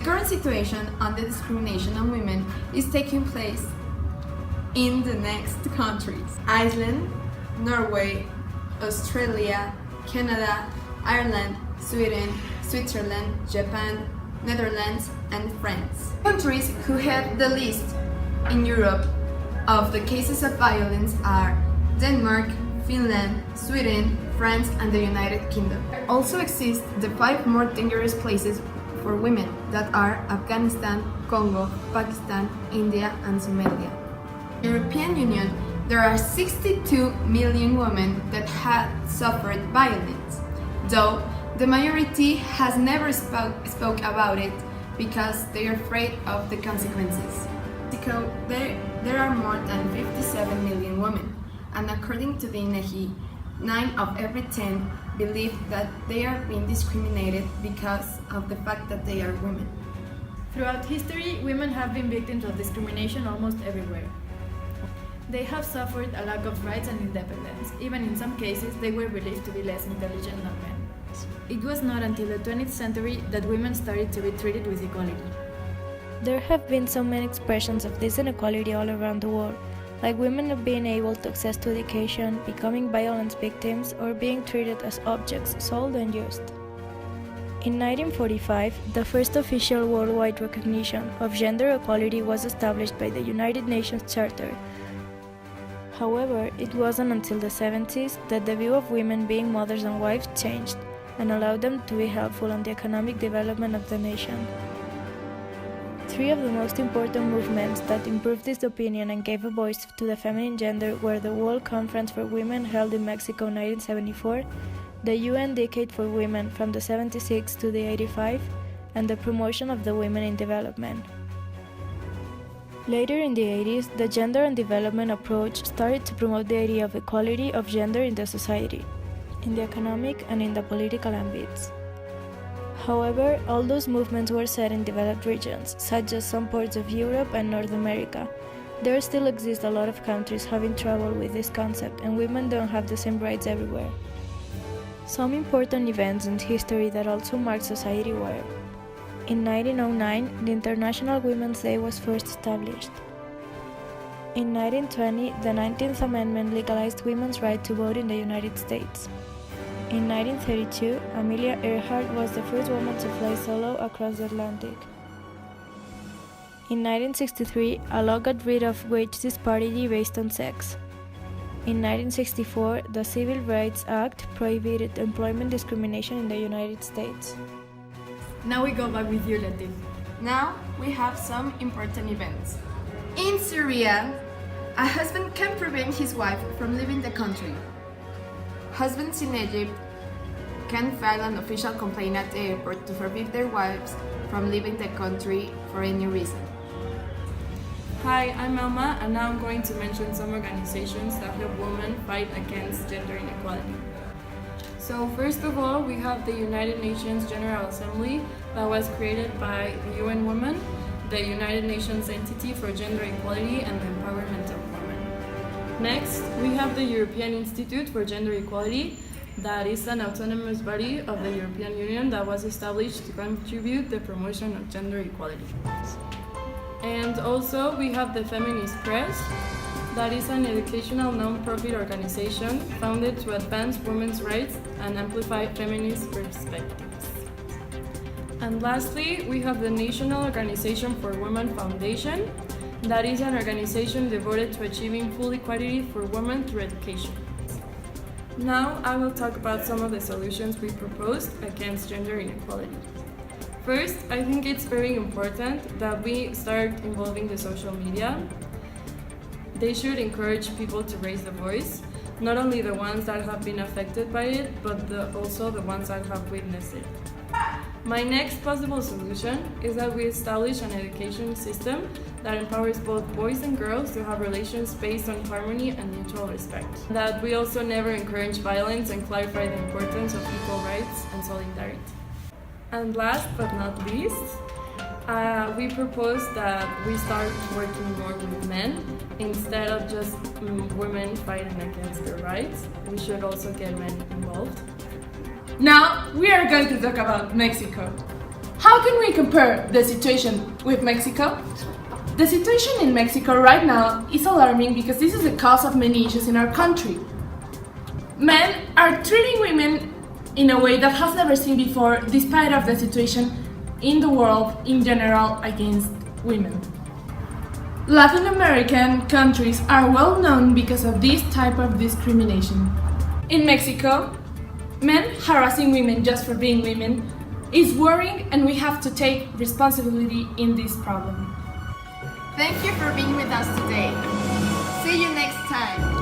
Current situation on the discrimination on women is taking place in the next countries: Iceland, Norway, Australia, Canada, Ireland, Sweden, Switzerland, Japan, Netherlands, and France. Countries who have the least in Europe of the cases of violence are Denmark, Finland, Sweden, France, and the United Kingdom. Also exist the 5 more dangerous places for women that are Afghanistan, Congo, Pakistan, India, and Somalia. In the European Union, there are 62 million women that have suffered violence, though the majority has never spoke about it because they are afraid of the consequences. Because there are more than 57 million women, and according to the INEGI, 9 of every 10 believe that they are being discriminated because of the fact that they are women. Throughout history, women have been victims of discrimination almost everywhere. They have suffered a lack of rights and independence. Even in some cases, they were believed to be less intelligent than men. It was not until the 20th century that women started to be treated with equality. There have been so many expressions of this inequality all around the world, like women not being able to access to education, becoming violence victims, or being treated as objects sold and used. In 1945, the first official worldwide recognition of gender equality was established by the United Nations Charter. However, it wasn't until the 70s that the view of women being mothers and wives changed and allowed them to be helpful in the economic development of the nation. 3 of the most important movements that improved this opinion and gave a voice to the feminine gender were the World Conference for Women held in Mexico in 1974, the UN Decade for Women from the 76 to the 85, and the promotion of the women in development. Later in the 80s, the gender and development approach started to promote the idea of equality of gender in the society, in the economic and in the political ambits. However, all those movements were set in developed regions, such as some parts of Europe and North America. There still exist a lot of countries having trouble with this concept, and women don't have the same rights everywhere. Some important events in history that also marked society were: in 1909, the International Women's Day was first established. In 1920, the 19th Amendment legalized women's right to vote in the United States. In 1932, Amelia Earhart was the first woman to fly solo across the Atlantic. In 1963, a law got rid of wage disparity based on sex. In 1964, the Civil Rights Act prohibited employment discrimination in the United States. Now we go back with you, Leti. Now we have some important events. In Syria, a husband can prevent his wife from leaving the country. Husbands in Egypt can file an official complaint at the airport to forbid their wives from leaving the country for any reason. Hi, I'm Elma, and now I'm going to mention some organizations that help women fight against gender inequality. So first of all, we have the United Nations General Assembly that was created by the UN Women, the United Nations entity for gender equality and the empowerment of women. Next, we have the European Institute for Gender Equality, that is an autonomous body of the European Union that was established to contribute the promotion of gender equality. And also we have the Feminist Press, that is an educational non-profit organization founded to advance women's rights and amplify feminist perspectives. And lastly, we have the National Organization for Women Foundation, that is an organization devoted to achieving full equality for women through education. Now I will talk about some of the solutions we proposed against gender inequality. First, I think it's very important that we start involving the social media. They should encourage people to raise their voice, not only the ones that have been affected by it, but also the ones that have witnessed it. My next possible solution is that we establish an education system that empowers both boys and girls to have relations based on harmony and mutual respect. That we also never encourage violence and clarify the importance of equal rights and solidarity. And last but not least, we propose that we start working more with men. Instead of just women fighting against their rights, we should also get men involved. Now we are going to talk about Mexico. How can we compare the situation with Mexico? The situation in Mexico right now is alarming because this is the cause of many issues in our country. Men are treating women in a way that has never seen before, despite of the situation in the world in general against women. Latin American countries are well known because of this type of discrimination. In Mexico, men harassing women just for being women is worrying, and we have to take responsibility in this problem. Thank you for being with us today. See you next time.